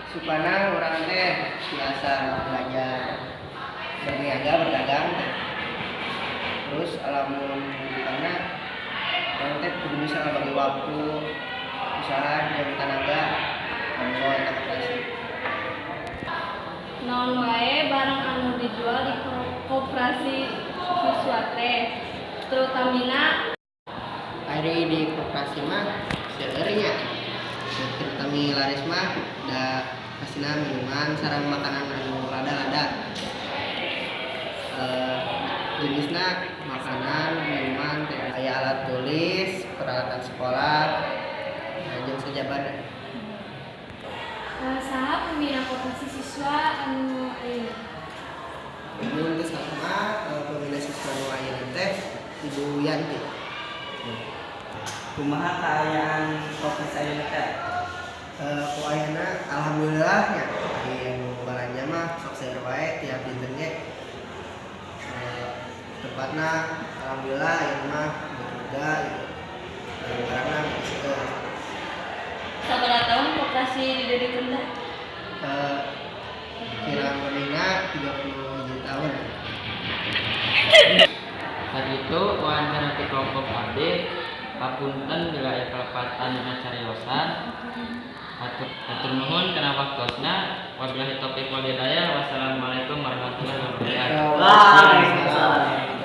supaya orang teh biasa belajar berniaga berdagang teh. Terus alamun karena orang teh kudu bisa bagi waktu usaha dan tenaga monggo eta koperasi. Naon wae barang anu dijual di koperasi siswa teh, terutamina Ari di koperasi mah seureunya. Terutami laris mah da kasina minuman sareng makanan anu lada-lada. Jenisna makanan, minuman, teh aya alat tulis, peralatan sekolah, jeung sajaban. saha pembina koperasi siswa anu ayeuna. Mun geus kakak pembina siswa nu ayeuna teh Ibu Yanti. Kumaha kaayaan koperasi ayeuna teh? Ku ayeuna alhamdulillah nya anu balanja mah sok saeur wae tiap dinten ge. Tempatna alhamdulillah ayeuna mah bermuda gitu. Barang-barangna gitu. Sabaraha tahun koperasi didirikeun teh? Kira menina 30 tahun. Saat itu wawancara di kelompok AB, papunten bila aya kelepatan cariosan. Hatur nuhun kana waktosna. Wabillahi taufiq wal hidayah. Wassalamualaikum warahmatullahi wabarakatuh. Waalaikumsalam.